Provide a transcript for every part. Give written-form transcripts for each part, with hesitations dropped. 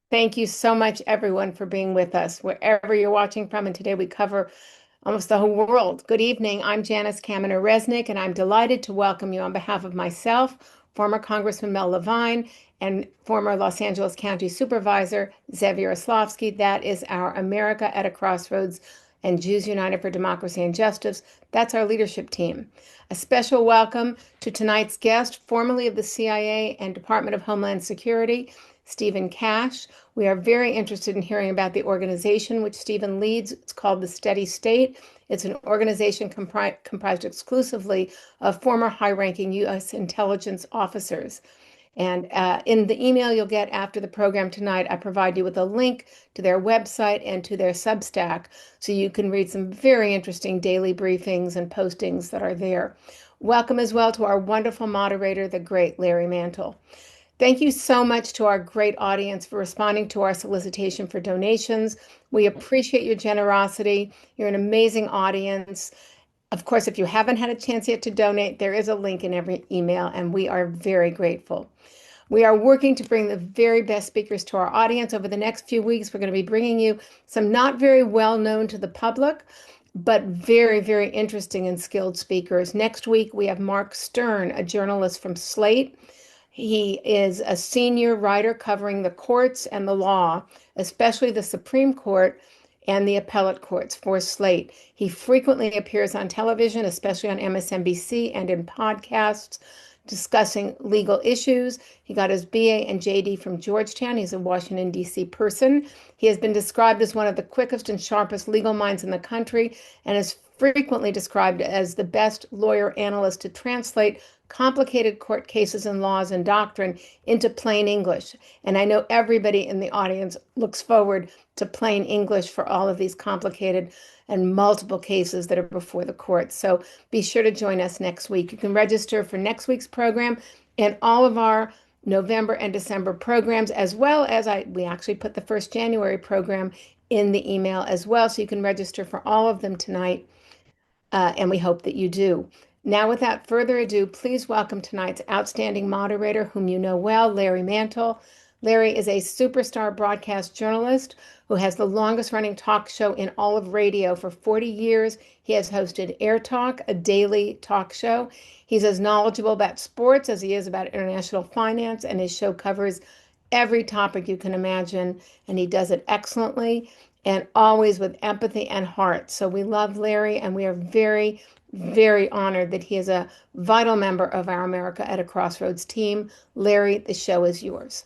Thank you so much, everyone, for being with us, wherever you're watching from. And today we cover almost the whole world. Good evening. I'm Janice Kaminer-Resnick, and I'm delighted to welcome you on behalf of myself, former Congressman Mel Levine, and former Los Angeles County Supervisor Zev Yaroslavsky. That is our America at a Crossroads and Jews United for Democracy and Justice. That's our leadership team. A special welcome to tonight's guest, formerly of the CIA and Department of Homeland Security, Stephen Cash. We are very interested in hearing about the organization which Stephen leads. It's called the Steady State. It's an organization comprised exclusively of former high-ranking U.S. intelligence officers. And in the email you'll get after the program tonight, I provide you with a link to their website and to their Substack so you can read some very interesting daily briefings and postings that are there. Welcome as well to our wonderful moderator, the great Larry Mantle. Thank you so much to our great audience for responding to our solicitation for donations. We appreciate your generosity. You're an amazing audience. Of course, if you haven't had a chance yet to donate, there is a link in every email, and we are very grateful. We are working to bring the very best speakers to our audience. Over the next few weeks, we're going to be bringing you some not very well known to the public, but very, very interesting and skilled speakers. Next week, we have Mark Stern, a journalist from Slate. He is a senior writer covering the courts and the law, especially the Supreme Court and the appellate courts for Slate. He frequently appears on television, especially on MSNBC and in podcasts discussing legal issues. He got his BA and JD from Georgetown. He's a Washington, D.C. person. He has been described as one of the quickest and sharpest legal minds in the country and is frequently described as the best lawyer analyst to translate complicated court cases and laws and doctrine into plain English. And I know everybody in the audience looks forward to plain English for all of these complicated and multiple cases that are before the court. So be sure to join us next week. You can register for next week's program and all of our November and December programs, as well as we actually put the first January program in the email as well. So you can register for all of them tonight. And we hope that you do. Now, without further ado, please welcome tonight's outstanding moderator, whom you know well, Larry Mantle. Larry is a superstar broadcast journalist who has the longest running talk show in all of radio for 40 years. He has hosted Air Talk, a daily talk show. He's as knowledgeable about sports as he is about international finance, and his show covers every topic you can imagine, and he does it excellently and always with empathy and heart. So we love Larry, and we are very, very honored that he is a vital member of our America at a Crossroads team. Larry, the show is yours.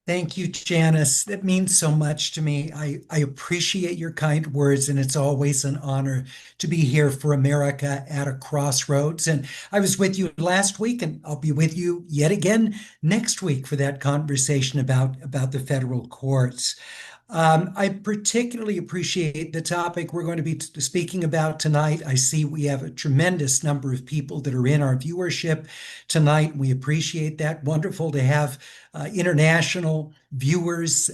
Thank you, Janice. That means so much to me. I appreciate your kind words, and it's always an honor to be here for America at a Crossroads. And I was with you last week, and I'll be with you yet again next week for that conversation about the federal courts. I particularly appreciate the topic we're going to be speaking about tonight. I see we have a tremendous number of people that are in our viewership tonight. We appreciate that. Wonderful to have international viewers,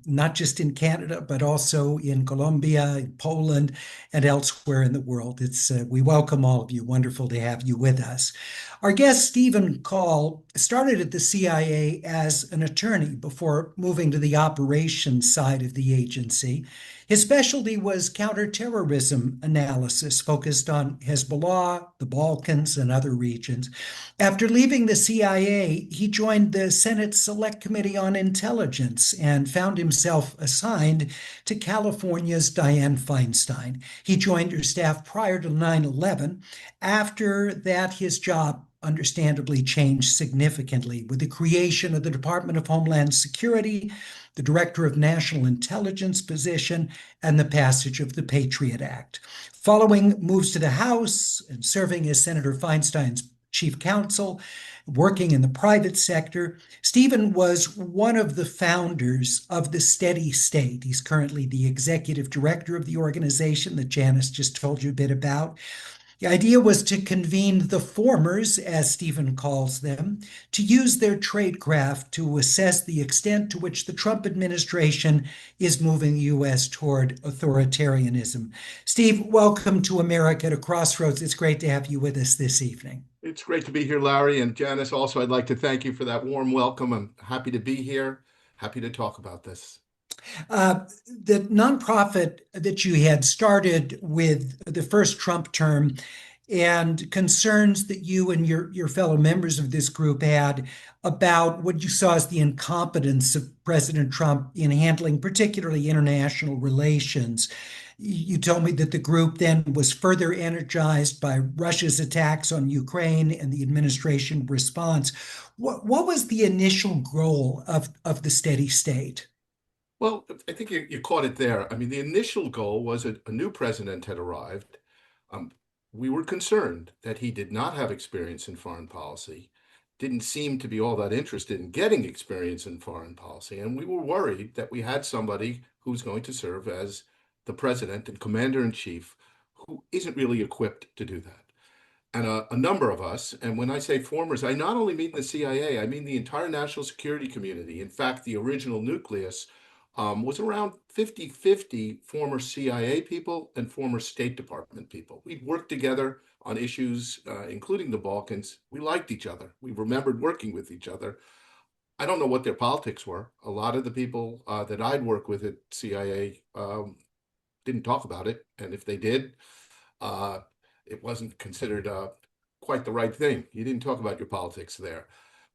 not just in Canada, but also in Colombia, in Poland, and elsewhere in the world. We welcome all of you. Wonderful to have you with us. Our guest, Stephen Call, started at the CIA as an attorney before moving to the operations side of the agency. His specialty was counterterrorism analysis, focused on Hezbollah, the Balkans, and other regions. After leaving the CIA, he joined the Senate Select Committee on Intelligence and found himself assigned to California's Dianne Feinstein. He joined her staff prior to 9/11. After that, his job understandably changed significantly with the creation of the Department of Homeland Security, the Director of National Intelligence position, and the passage of the Patriot Act. Following moves to the House and serving as Senator Feinstein's chief counsel, working in the private sector, Stephen was one of the founders of the Steady State. He's currently the executive director of the organization that Janice just told you a bit about. The idea was to convene the formers, as Stephen calls them, to use their tradecraft to assess the extent to which the Trump administration is moving the U.S. toward authoritarianism. Steve, welcome to America at a Crossroads. It's great to have you with us this evening. It's great to be here, Larry. And Janice, also, I'd like to thank you for that warm welcome. I'm happy to be here. Happy to talk about this. The nonprofit that you had started with the first Trump term and concerns that you and your fellow members of this group had about what you saw as the incompetence of President Trump in handling particularly international relations. You told me that the group then was further energized by Russia's attacks on Ukraine and the administration response. What was the initial goal of the steady state? Well, I think you caught it there. I mean, the initial goal was a new president had arrived. Um, we were concerned that he did not have experience in foreign policy, didn't seem to be all that interested in getting experience in foreign policy. And we were worried that we had somebody who's going to serve as the president and commander in chief who isn't really equipped to do that. And a number of us, and when I say formers, I not only mean the CIA, I mean the entire national security community. In fact, the original nucleus was around 50-50 former CIA people and former State Department people. We'd worked together on issues, including the Balkans. We liked each other. We remembered working with each other. I don't know what their politics were. A lot of the people that I'd worked with at CIA didn't talk about it. And if they did, uh, it wasn't considered quite the right thing. You didn't talk about your politics there.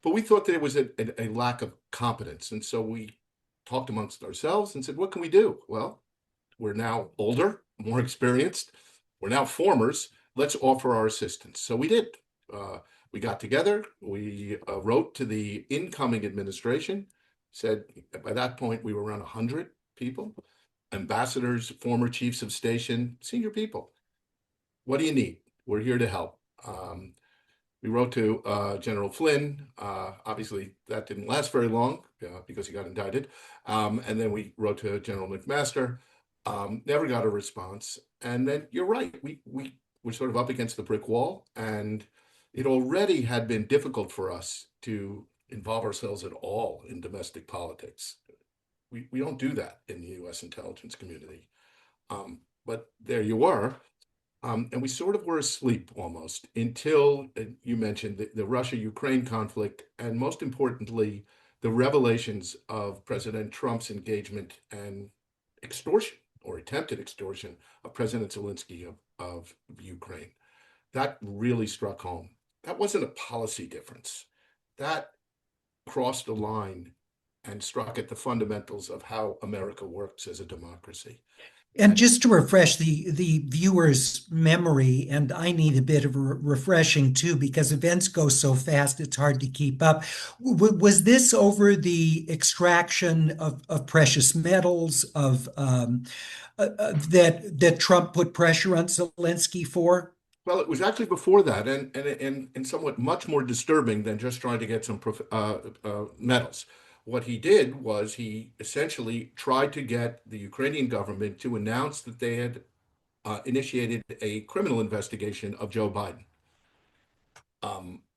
But we thought there was a lack of competence. And so we talked amongst ourselves and said, what can we do? Well, we're now older, more experienced. We're now formers. Let's offer our assistance. So we did. We got together. We wrote to the incoming administration, said by that point we were around 100 people, ambassadors, former chiefs of station, senior people. What do you need? We're here to help. We wrote to General Flynn. Obviously, that didn't last very long because he got indicted. And then we wrote to General McMaster. Never got a response. And then you're right. We were sort of up against the brick wall. And it already had been difficult for us to involve ourselves at all in domestic politics. We don't do that in the US intelligence community. But there you were. And we sort of were asleep almost until you mentioned the Russia-Ukraine conflict, and most importantly, the revelations of President Trump's engagement and extortion or attempted extortion of President Zelensky of Ukraine. That really struck home. That wasn't a policy difference. That crossed a line and struck at the fundamentals of how America works as a democracy. And just to refresh the viewer's memory, and I need a bit of refreshing too, because events go so fast, it's hard to keep up. Was this over the extraction of precious metals that Trump put pressure on Zelensky for? Well, it was actually before that, and somewhat much more disturbing than just trying to get some medals. What he did was he essentially tried to get the Ukrainian government to announce that they had initiated a criminal investigation of Joe Biden.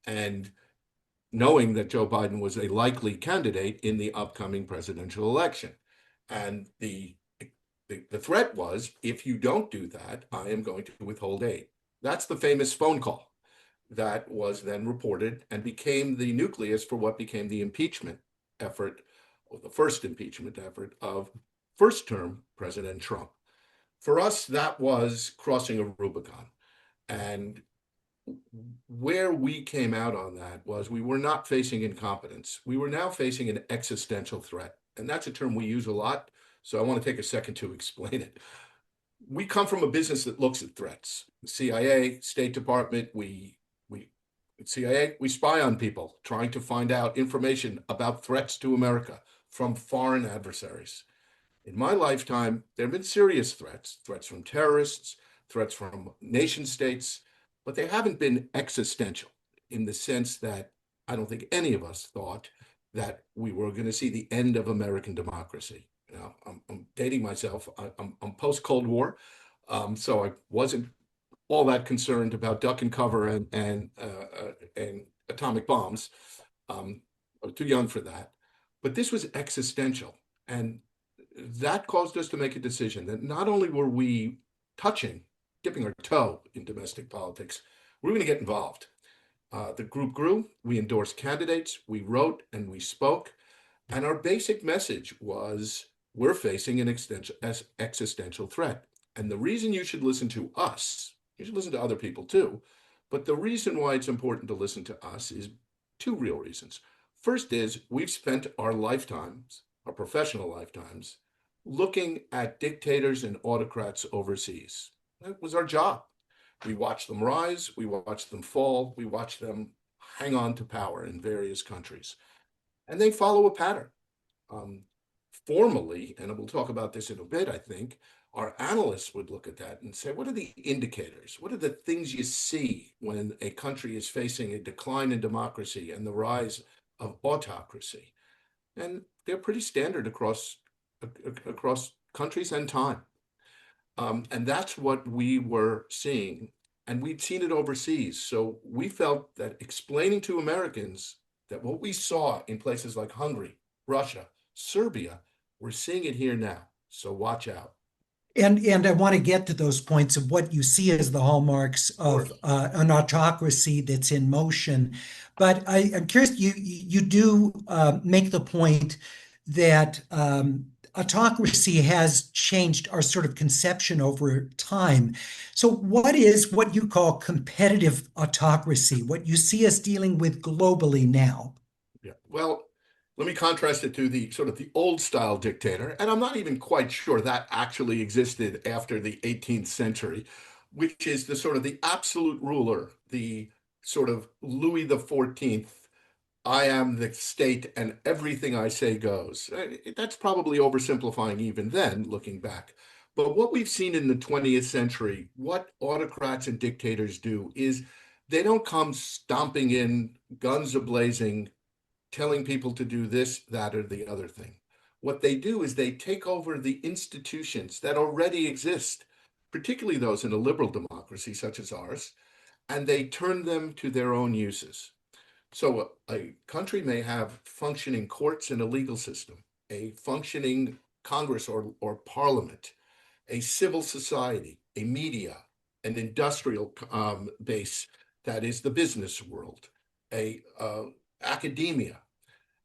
And knowing that Joe Biden was a likely candidate in the upcoming presidential election. And the threat was, if you don't do that, I am going to withhold aid. That's the famous phone call that was then reported and became the nucleus for what became the impeachment effort, or the first impeachment effort of first term President Trump. For us, that was crossing a Rubicon. And where we came out on that was we were not facing incompetence. We were now facing an existential threat. And that's a term we use a lot. So I want to take a second to explain it. We come from a business that looks at threats. CIA, State Department, CIA, we spy on people trying to find out information about threats to America from foreign adversaries. In my lifetime, there have been serious threats, threats from terrorists, threats from nation states, but they haven't been existential in the sense that I don't think any of us thought that we were going to see the end of American democracy. Now, I'm dating myself. I'm post-Cold War, so I wasn't all that concerned about duck and cover and atomic bombs. I was too young for that. But this was existential, and that caused us to make a decision that not only were we dipping our toe in domestic politics, we're going to get involved. The group grew. We endorsed candidates. We wrote and we spoke. And our basic message was we're facing an existential threat. And the reason you should listen to us, you should listen to other people too, but the reason why it's important to listen to us is two real reasons. First is we've spent our lifetimes, our professional lifetimes, looking at dictators and autocrats overseas. That was our job. We watched them rise, we watched them fall, we watched them hang on to power in various countries. And they follow a pattern. Um, Formally, and we'll talk about this in a bit, I think, our analysts would look at that and say, what are the indicators? What are the things you see when a country is facing a decline in democracy and the rise of autocracy? And they're pretty standard across countries and time. And that's what we were seeing. And we'd seen it overseas. So we felt that explaining to Americans that what we saw in places like Hungary, Russia, Serbia, we're seeing it here now. So watch out. And I want to get to those points of what you see as the hallmarks of an autocracy that's in motion. But I'm curious, you do make the point that autocracy has changed our sort of conception over time. So what is what you call competitive autocracy, what you see us dealing with globally now? Yeah. Well, let me contrast it to the sort of the old style dictator, and I'm not even quite sure that actually existed after the 18th century, which is the sort of the absolute ruler, the sort of Louis the 14th, I am the state and everything I say goes. That's probably oversimplifying even then, looking back. But what we've seen in the 20th century, what autocrats and dictators do is they don't come stomping in, guns a-blazing, telling people to do this, that, or the other thing. What they do is they take over the institutions that already exist, particularly those in a liberal democracy such as ours, and they turn them to their own uses. So a country may have functioning courts and a legal system, a functioning Congress or parliament, a civil society, a media, an industrial base that is the business world, a academia.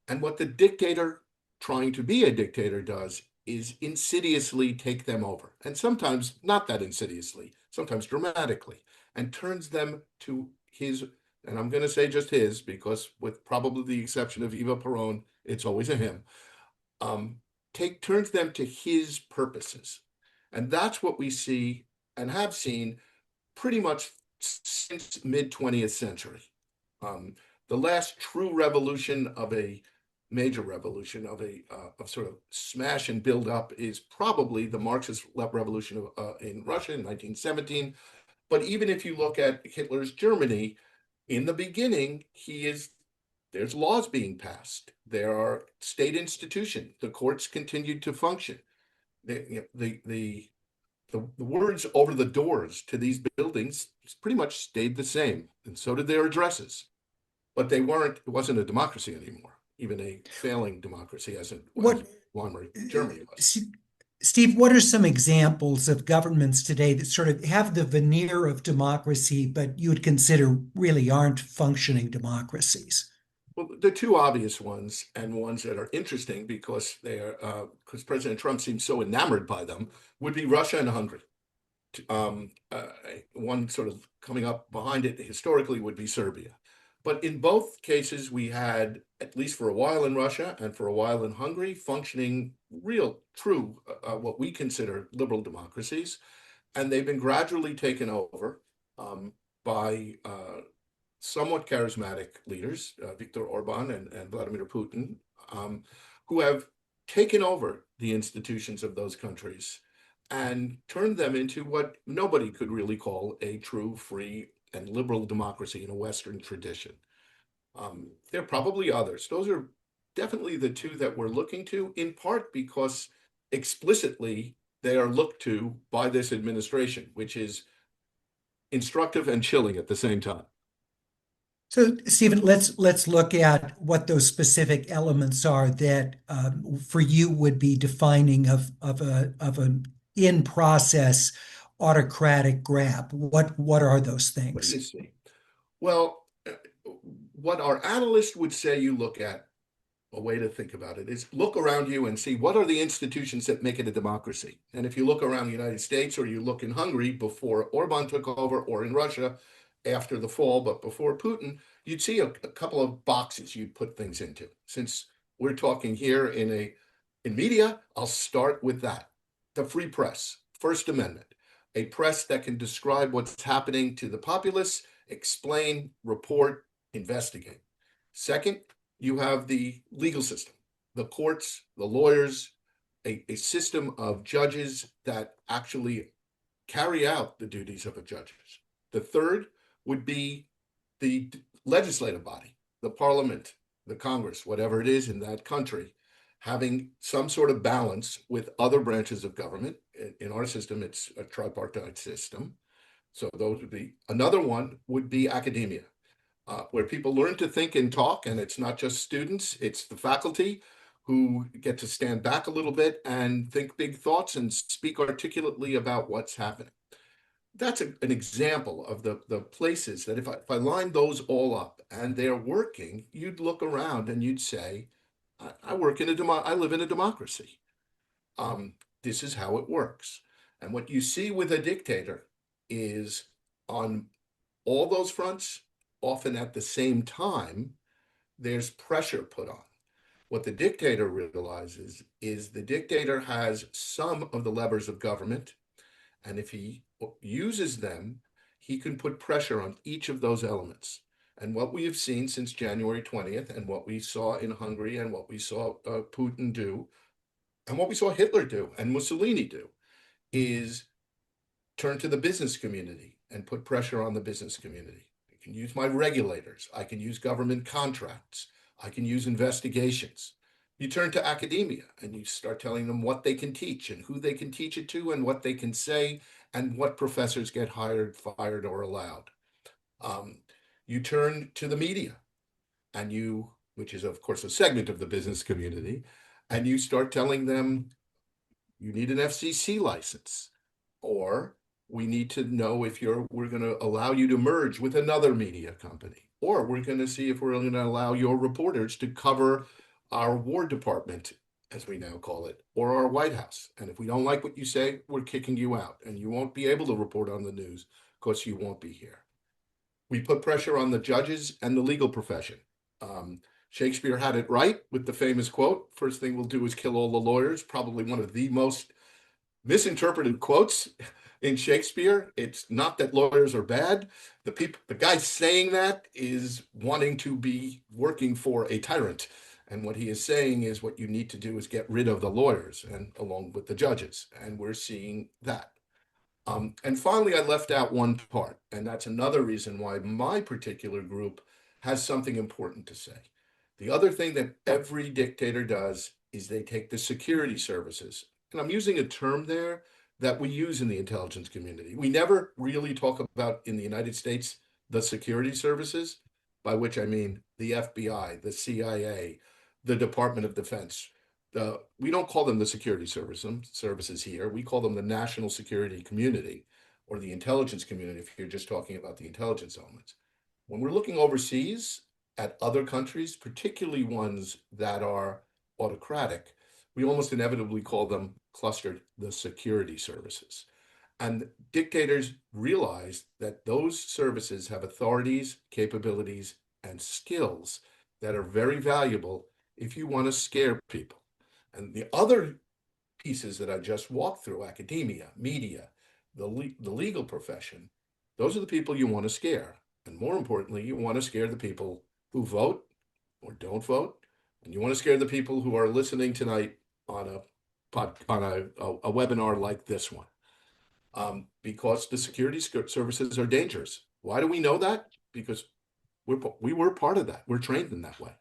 And what the dictator trying to be a dictator does is insidiously take them over, and sometimes not that insidiously, sometimes dramatically, and turns them to his, and I'm going to say just his, because with probably the exception of Eva Peron, it's always a him, um, turns them to his purposes. And that's what we see and have seen pretty much since mid 20th century. Um, the last true revolution of a major revolution of sort of smash and build up is probably the Marxist revolution in Russia in 1917. But even if you look at Hitler's Germany, in the beginning, there's laws being passed. There are state institutions. The courts continued to function. The words over the doors to these buildings pretty much stayed the same, and so did their addresses. But it wasn't a democracy anymore, even a failing democracy as What, Weimar Germany was. Steve, what are some examples of governments today that sort of have the veneer of democracy, but you would consider really aren't functioning democracies? Well, the two obvious ones and ones that are interesting because President Trump seems so enamored by them would be Russia and Hungary. Um, uh, One sort of coming up behind it historically would be Serbia. But in both cases, we had, at least for a while in Russia and for a while in Hungary, functioning real, true, what we consider liberal democracies. And they've been gradually taken over by somewhat charismatic leaders, Viktor Orban and Vladimir Putin, who have taken over the institutions of those countries and turned them into what nobody could really call a true, free, and liberal democracy in a Western tradition. There are probably others. Those are definitely the two that we're looking to, in part because explicitly they are looked to by this administration, which is instructive and chilling at the same time. So, Stephen, let's look at what those specific elements are that for you would be defining of an in process autocratic grab. What are those What do you things? see? Well, what our analysts would say you look at a way to think about it is look around you and see what are the institutions that make it a democracy. And if you look around the United States or you look in Hungary before Orban took over, or in Russia after the fall, but before Putin, you'd see a couple of boxes you'd put things into. Since we're talking here in media, I'll start with that. The free press, First Amendment, a press that can describe what's happening to the populace, explain, report, investigate. Second, you have the legal system, the courts, the lawyers, a system of judges that actually carry out the duties of a judge. The third would be the legislative body, the parliament, the Congress, whatever it is in that country, having some sort of balance with other branches of government. In our system, it's a tripartite system. So those would be, another one would be academia, where people learn to think and talk, and it's not just students, it's the faculty who get to stand back a little bit and think big thoughts and speak articulately about what's happening. That's an example of the places that if I line those all up and they're working, you'd look around and you'd say, I live in a democracy. This is how it works. And what you see with a dictator is on all those fronts, often at the same time, there's pressure put on. What the dictator realizes is the dictator has some of the levers of government, and if he uses them, he can put pressure on each of those elements. And what we have seen since January 20th, and what we saw in Hungary, and what we saw Putin do, and what we saw Hitler do, and Mussolini do, is turn to the business community and put pressure on the business community. I can use my regulators. I can use government contracts. I can use investigations. You turn to academia and you start telling them what they can teach and who they can teach it to and what they can say and what professors get hired, fired, or allowed. You turn to the media and which is of course a segment of the business community, and you start telling them you need an FCC license, or we need to know if we're going to allow you to merge with another media company, or we're going to see if we're going to allow your reporters to cover our War Department, as we now call it, or our White House. And if we don't like what you say, we're kicking you out, and you won't be able to report on the news because you won't be here. We put pressure on the judges and the legal profession. Shakespeare had it right with the famous quote, "First thing we'll do is kill all the lawyers," probably one of the most misinterpreted quotes in Shakespeare. It's not that lawyers are bad. The guy saying that is wanting to be working for a tyrant. And what he is saying is what you need to do is get rid of the lawyers and along with the judges. And we're seeing that. And finally, I left out one part, and that's another reason why my particular group has something important to say. The other thing that every dictator does is they take the security services, and I'm using a term there that we use in the intelligence community. We never really talk about in the United States the security services, by which I mean the FBI, the CIA, the Department of Defense. We don't call them the security services here. We call them the national security community or the intelligence community if you're just talking about the intelligence elements. When we're looking overseas at other countries, particularly ones that are autocratic, we almost inevitably call them clustered the security services. And dictators realize that those services have authorities, capabilities, and skills that are very valuable if you want to scare people. And the other pieces that I just walked through, academia, media, the legal profession, those are the people you want to scare. And more importantly, you want to scare the people who vote or don't vote. And you want to scare the people who are listening tonight on a webinar like this one. Because the security services are dangerous. Why do we know that? Because we were part of that. We're trained in that way.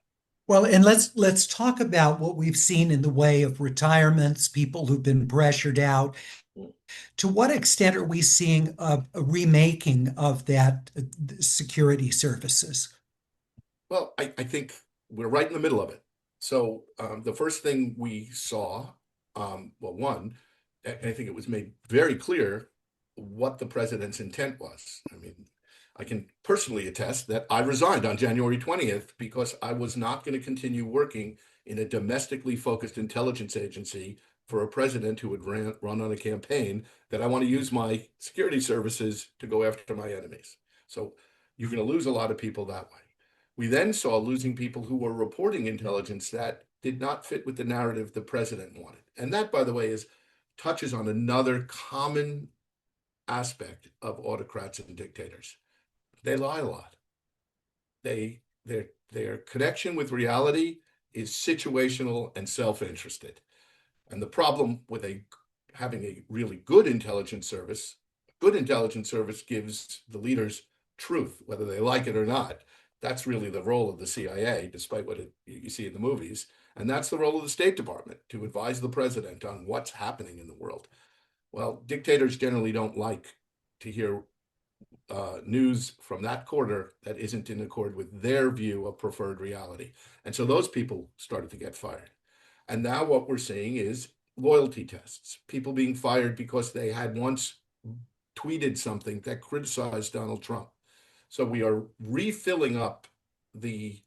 Well, and let's talk about what we've seen in the way of retirements, people who've been pressured out. To what extent are we seeing a remaking of that security services? Well, I think we're right in the middle of it. So the first thing we saw, one, I think it was made very clear what the president's intent was. I mean, I can personally attest that I resigned on January 20th because I was not going to continue working in a domestically focused intelligence agency for a president who would run on a campaign that I want to use my security services to go after my enemies. So you're going to lose a lot of people that way. We then saw losing people who were reporting intelligence that did not fit with the narrative the president wanted. And that, by the way, is touches on another common aspect of autocrats and dictators. They lie a lot. Their connection with reality is situational and self-interested. And the problem with having a really good intelligence service gives the leaders truth, whether they like it or not. That's really the role of the CIA, despite what you see in the movies. And that's the role of the State Department, to advise the president on what's happening in the world. Well, dictators generally don't like to hear news from that quarter that isn't in accord with their view of preferred reality. And so those people started to get fired. And now what we're seeing is loyalty tests, people being fired because they had once tweeted something that criticized Donald Trump. So we are refilling up the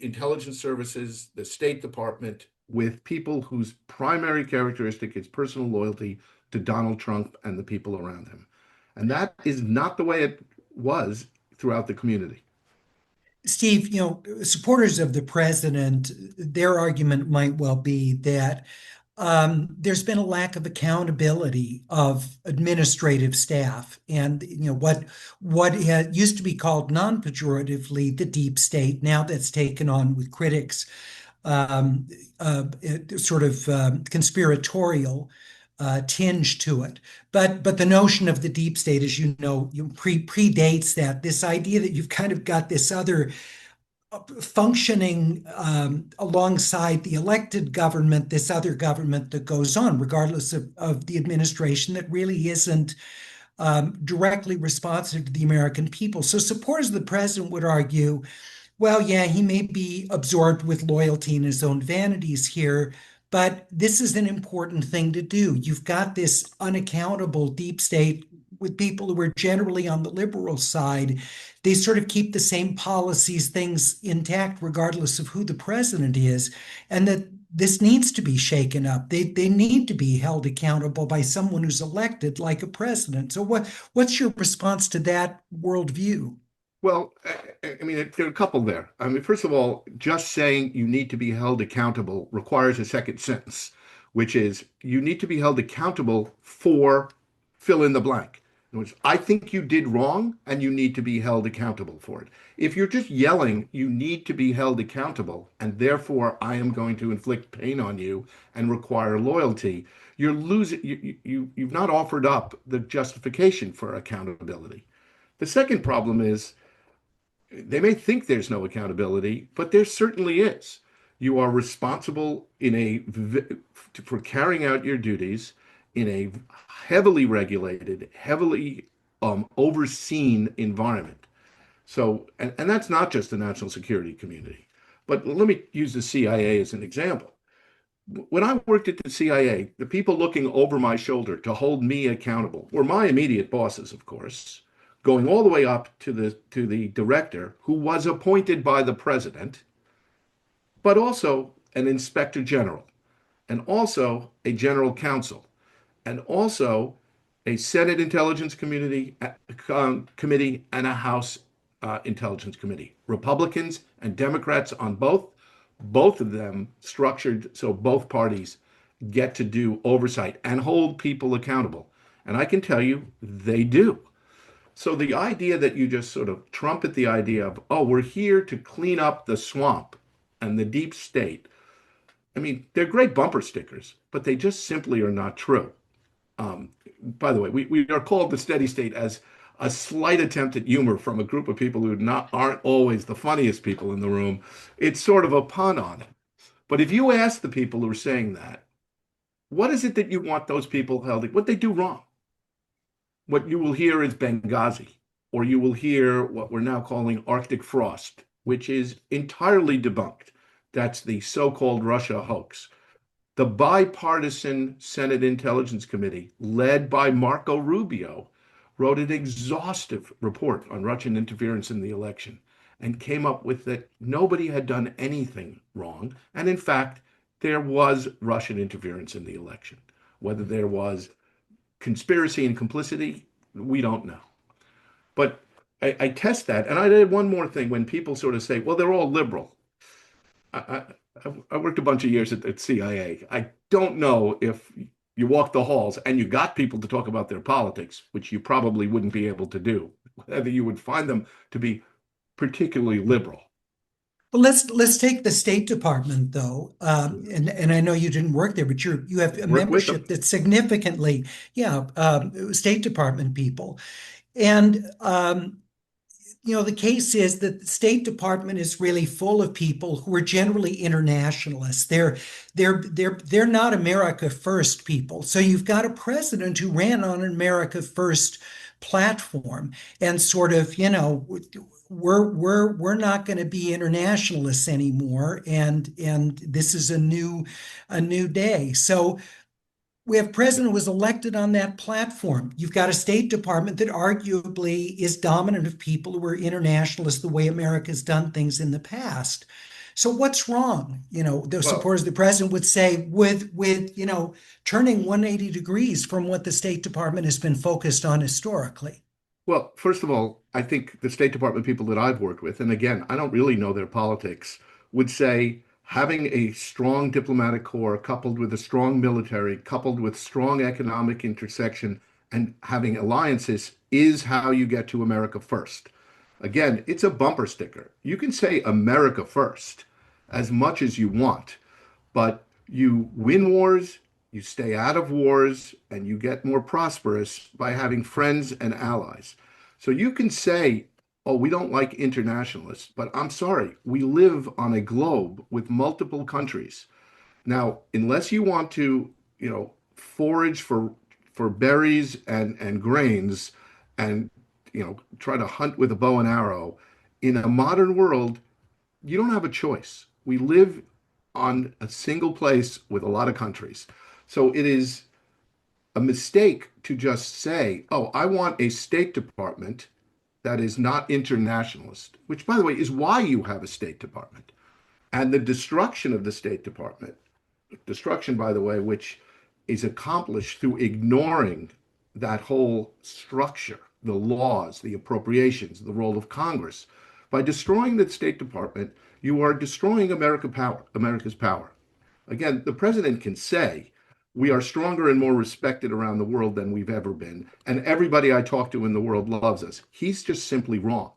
intelligence services, the State Department, with people whose primary characteristic is personal loyalty to Donald Trump and the people around him. And that is not the way it was throughout the community. Steve, supporters of the president, their argument might well be that there's been a lack of accountability of administrative staff, and what used to be called non-pejoratively the deep state, now that's taken on with critics sort of conspiratorial tinge to it. But the notion of the deep state, as predates that. This idea that you've kind of got this other functioning alongside the elected government, this other government that goes on, regardless of the administration, that really isn't directly responsive to the American people. So supporters of the president would argue, well, yeah, he may be absorbed with loyalty and his own vanities here, but this is an important thing to do. You've got this unaccountable deep state with people who are generally on the liberal side. They sort of keep the same policies, things intact, regardless of who the president is, and that this needs to be shaken up. They need to be held accountable by someone who's elected, like a president. So what's your response to that worldview? Well, I mean, there are a couple there. I mean, first of all, just saying you need to be held accountable requires a second sentence, which is you need to be held accountable for fill in the blank. In other words, I think you did wrong and you need to be held accountable for it. If you're just yelling, you need to be held accountable, and therefore I am going to inflict pain on you and require loyalty, you're losing, you've not offered up the justification for accountability. The second problem is, they may think there's no accountability, but there certainly is. You are responsible for carrying out your duties in a heavily regulated, heavily overseen environment. So, and that's not just the national security community. But let me use the CIA as an example. When I worked at the CIA, the people looking over my shoulder to hold me accountable were my immediate bosses, of course, going all the way up to the director, who was appointed by the president, but also an inspector general, and also a general counsel, and also a Senate Intelligence Committee and a House Intelligence Committee. Republicans and Democrats on both of them structured so both parties get to do oversight and hold people accountable. And I can tell you, they do. So the idea that you just sort of trumpet the idea of, oh, we're here to clean up the swamp and the deep state. I mean, they're great bumper stickers, but they just simply are not true. By the way, we are called the steady state as a slight attempt at humor from a group of people who aren't always the funniest people in the room. It's sort of a pun on it. But if you ask the people who are saying that, what is it that you want those people held? What they do wrong? What you will hear is Benghazi, or you will hear what we're now calling Arctic frost, which is entirely debunked. That's the so-called Russia hoax. The bipartisan Senate Intelligence Committee, led by Marco Rubio, wrote an exhaustive report on Russian interference in the election. and came up with that nobody had done anything wrong. And in fact, there was Russian interference in the election. Whether there was conspiracy and complicity, we don't know. But I test that. And I did one more thing when people sort of say, well, they're all liberal. I, I worked a bunch of years at CIA. I don't know if you walk the halls and you got people to talk about their politics, which you probably wouldn't be able to do, whether you would find them to be particularly liberal. Well, let's take the State Department though, and I know you didn't work there, but you have a Work with them. membership that's significantly, yeah, State Department people, and the case is that the State Department is really full of people who are generally internationalists. They're not America First people. So you've got a president who ran on an America First platform and sort of, we're not going to be internationalists anymore, and this is a new day. So we have a president who was elected on that platform. You've got a State Department that arguably is dominant of people who are internationalists the way America's done things in the past. So what's wrong? The Well, supporters of the president would say with turning 180 degrees from what the State Department has been focused on historically. Well, first of all, I think the State Department people that I've worked with, and again, I don't really know their politics, would say having a strong diplomatic corps coupled with a strong military, coupled with strong economic intersection, and having alliances is how you get to America first. Again, it's a bumper sticker. You can say America first as much as you want, but you win wars, you stay out of wars, and you get more prosperous by having friends and allies. So you can say, oh, we don't like internationalists, but I'm sorry, we live on a globe with multiple countries. Now, unless you want to, forage for berries and grains and try to hunt with a bow and arrow, in a modern world, you don't have a choice. We live on a single place with a lot of countries. So it is a mistake to just say, oh, I want a State Department that is not internationalist, which, by the way, is why you have a State Department. And the destruction of the State Department, destruction, by the way, which is accomplished through ignoring that whole structure, the laws, the appropriations, the role of Congress. By destroying the State Department, you are destroying America's power. Again, the president can say, we are stronger and more respected around the world than we've ever been, and everybody I talk to in the world loves us. He's just simply wrong.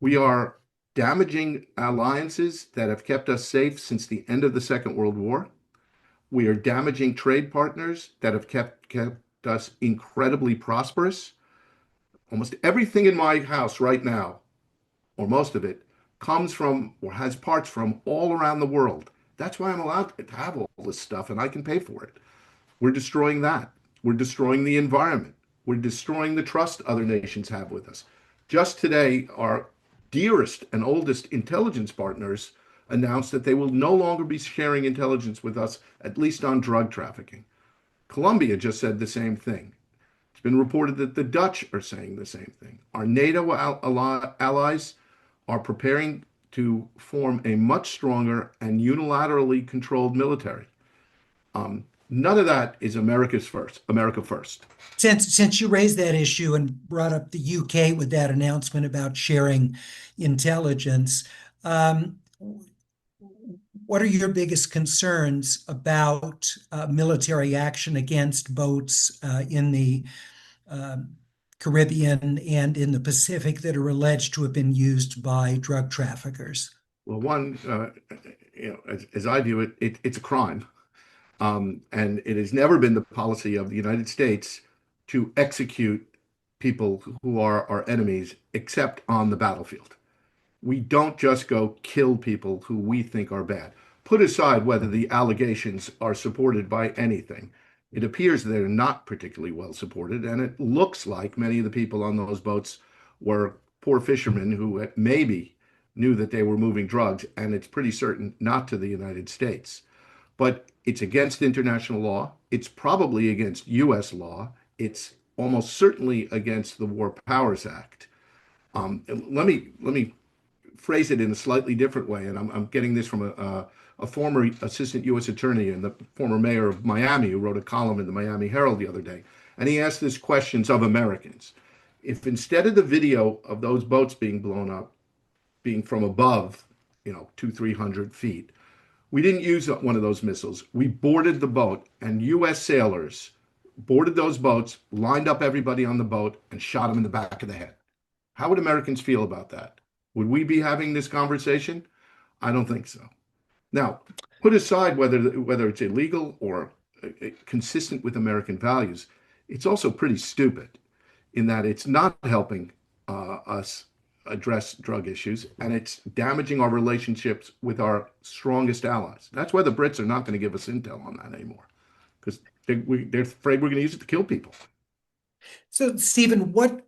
We are damaging alliances that have kept us safe since the end of the Second World War. We are damaging trade partners that have kept us incredibly prosperous. Almost everything in my house right now, or most of it, comes from or has parts from all around the world. That's why I'm allowed to have all this stuff and I can pay for it. We're destroying that. We're destroying the environment. We're destroying the trust other nations have with us. Just today, our dearest and oldest intelligence partners announced that they will no longer be sharing intelligence with us, at least on drug trafficking. Colombia just said the same thing. It's been reported that the Dutch are saying the same thing. Our NATO allies are preparing to form a much stronger and unilaterally controlled military. None of that is America first. Since you raised that issue and brought up the UK with that announcement about sharing intelligence, what are your biggest concerns about military action against boats in the Caribbean and in the Pacific that are alleged to have been used by drug traffickers? Well, one, as I view it, it's a crime. And it has never been the policy of the United States to execute people who are our enemies, except on the battlefield. We don't just go kill people who we think are bad. Put aside whether the allegations are supported by anything. It appears they're not particularly well supported, and it looks like many of the people on those boats were poor fishermen who maybe knew that they were moving drugs, and it's pretty certain not to the United States. But it's against international law. It's probably against US law. It's almost certainly against the War Powers Act. Let me phrase it in a slightly different way, and I'm getting this from a former assistant U.S. attorney and the former mayor of Miami who wrote a column in the Miami Herald the other day. And he asked this questions of Americans. If instead of the video of those boats being blown up, being from above, 300 feet, we didn't use one of those missiles. We boarded the boat, and U.S. sailors boarded those boats, lined up everybody on the boat, and shot them in the back of the head. How would Americans feel about that? Would we be having this conversation? I don't think so. Now, put aside whether it's illegal or consistent with American values, it's also pretty stupid in that it's not helping us address drug issues, and it's damaging our relationships with our strongest allies. That's why the Brits are not going to give us intel on that anymore, because they're afraid we're going to use it to kill people. So, Stephen, what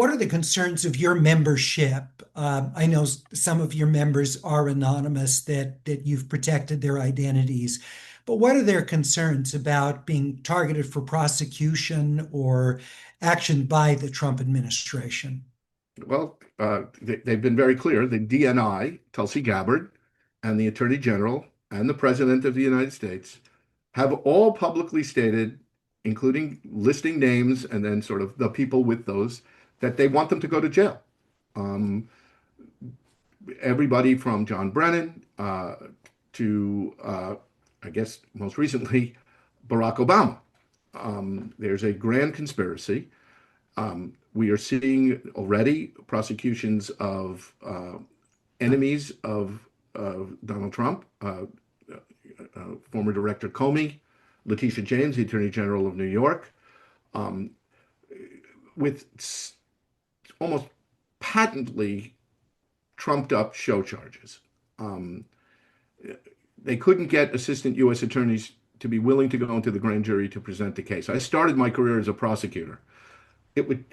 are the concerns of your membership? I know some of your members are anonymous, that you've protected their identities, but what are their concerns about being targeted for prosecution or action by the Trump administration? Well, they've been very clear. The DNI, Tulsi Gabbard, and the Attorney General and the President of the United States have all publicly stated, including listing names and then sort of the people with those, that they want them to go to jail. Um, Everybody from John Brennan to, I guess, most recently, Barack Obama. There's a grand conspiracy. We are seeing already prosecutions of enemies of Donald Trump, former Director Comey, Letitia James, the Attorney General of New York, um, with almost patently trumped up show charges. Um, they couldn't get assistant U.S. attorneys to be willing to go into the grand jury to present the case. I started my career as a prosecutor. It would,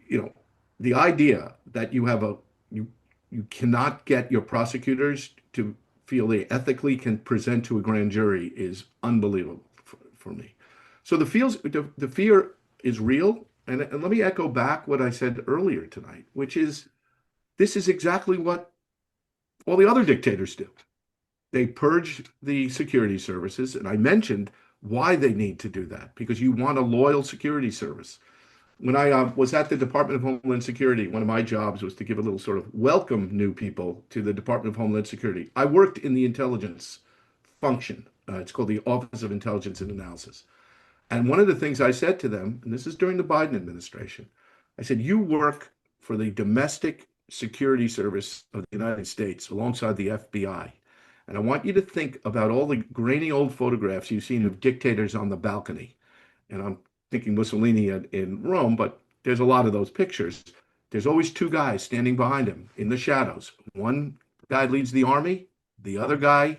you know, the idea that you cannot get your prosecutors to feel they ethically can present to a grand jury is unbelievable for me. So the fear is real. And let me echo back what I said earlier tonight, which is this is exactly what all the other dictators do. They purge the security services. And I mentioned why they need to do that, because you want a loyal security service. When I was at the Department of Homeland Security, one of my jobs was to give a little sort of welcome new people to the Department of Homeland Security. I worked in the intelligence function. It's called the Office of Intelligence and Analysis. And one of the things I said to them, and this is during the Biden administration, I said, you work for the domestic security service of the United States alongside the FBI. And I want you to think about all the grainy old photographs you've seen of dictators on the balcony. And I'm thinking Mussolini in Rome, but there's a lot of those pictures. There's always two guys standing behind him in the shadows. One guy leads the army, the other guy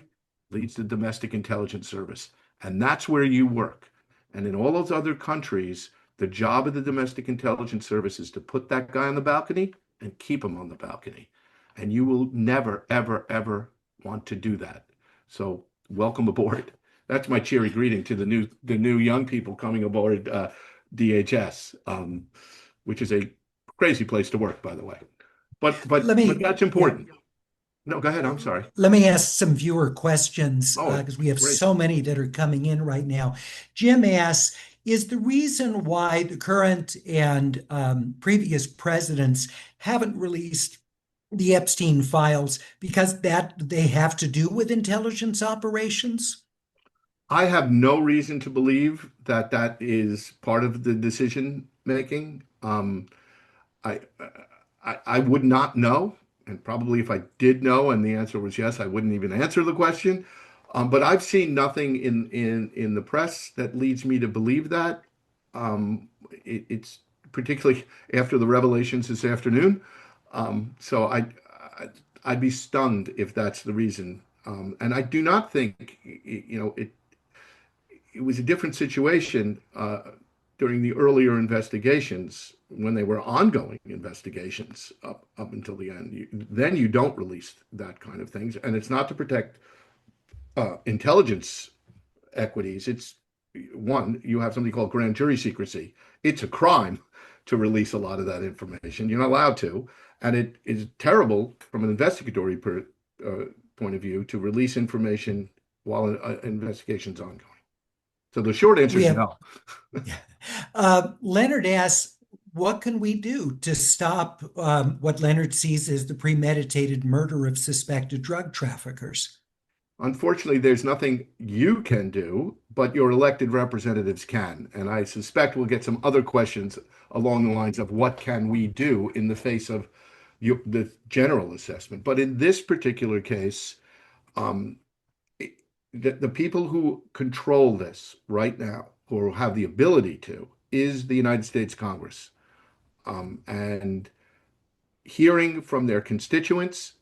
leads the domestic intelligence service. And that's where you work. And in all those other countries, the job of the domestic intelligence service is to put that guy on the balcony and keep him on the balcony. And you will never, ever, ever want to do that. So welcome aboard. That's my cheery greeting to the new young people coming aboard DHS, which is a crazy place to work, by the way. But that's important. Yeah. No, go ahead. I'm sorry. Let me ask some viewer questions Oh, because we have great. so many that are coming in right now. Jim asks, is the reason why the current and previous presidents haven't released the Epstein files because that they have to do with intelligence operations? I have no reason to believe that that is part of the decision making. I, I would not know, and probably if I did know, and the answer was yes, I wouldn't even answer the question. But I've seen nothing in the press that leads me to believe that. It's particularly after the revelations this afternoon. So I'd be stunned if that's the reason. And I do not think, it was a different situation during the earlier investigations when they were ongoing investigations up until the end. Then you don't release that kind of things, and it's not to protect intelligence equities. It's one, you have something called grand jury secrecy. It's a crime to release a lot of that information. You're not allowed to, and it is terrible from an investigatory point of view to release information while an investigation's ongoing. So the short answer We is have no. Leonard asks, what can we do to stop what Leonard sees as the premeditated murder of suspected drug traffickers? Unfortunately, there's nothing you can do, but your elected representatives can. And I suspect we'll get some other questions along the lines of what can we do in the face of the general assessment. But in this particular case, um, the people who control this right now, or have the ability to, is the United States Congress. And hearing from their constituents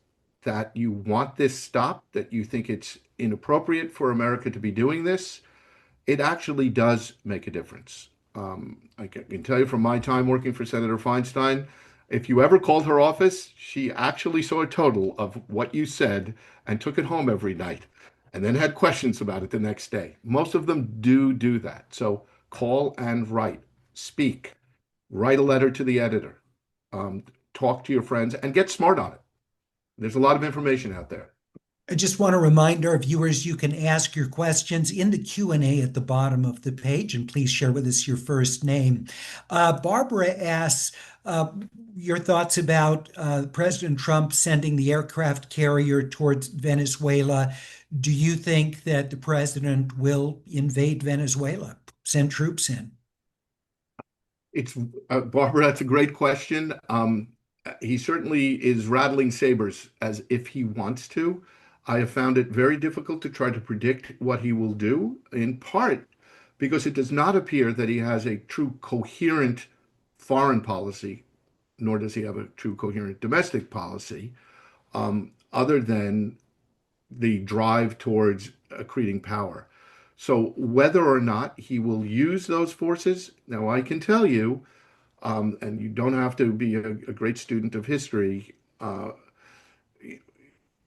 that you want this stopped, that you think it's inappropriate for America to be doing this, it actually does make a difference. I can tell you from my time working for Senator Feinstein, if you ever called her office, she actually saw a total of what you said and took it home every night and then had questions about it the next day. Most of them do that. So call and write, speak, write a letter to the editor, um, talk to your friends, and get smart on it. There's a lot of information out there. I just want to remind our viewers you can ask your questions in the Q&A at the bottom of the page, and please share with us your first name. Barbara asks your thoughts about President Trump sending the aircraft carrier towards Venezuela. Do you think that the president will invade Venezuela, send troops in? It's Barbara, that's a great question. He certainly is rattling sabers as if he wants to. I have found it very difficult to try to predict what he will do, in part because it does not appear that he has a true coherent foreign policy, nor does he have a true coherent domestic policy, other than the drive towards accreting power. So whether or not he will use those forces, now I can tell you, and you don't have to be a great student of history, you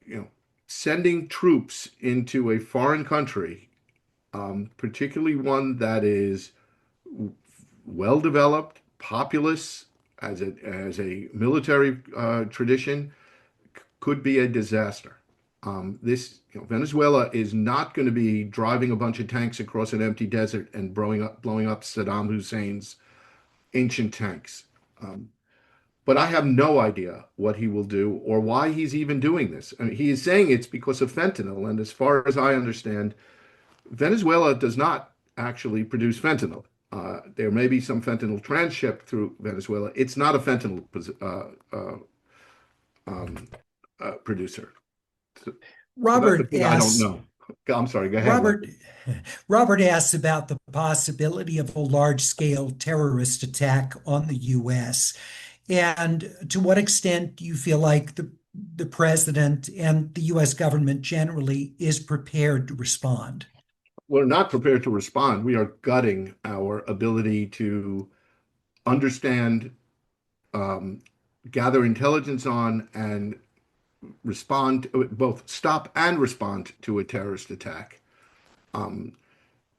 know, sending troops into a foreign country, particularly one that is well developed, populous as a military tradition, could be a disaster. Venezuela is not going to be driving a bunch of tanks across an empty desert and blowing up Saddam Hussein's ancient tanks. But I have no idea what he will do or why he's even doing this. I mean, he is saying it's because of fentanyl, and as far as I understand, Venezuela does not actually produce fentanyl. There may be some fentanyl transshipped through Venezuela. It's not a fentanyl producer. So that's the Robert thing I don't asks, know. I'm sorry, go ahead, Robert, Leslie. Robert asks about the possibility of a large-scale terrorist attack on the U.S. And to what extent do you feel like the president and the U.S. government generally is prepared to respond? We're not prepared to respond. We are gutting our ability to understand, um, gather intelligence on, and respond, both stop and respond to a terrorist attack. Um,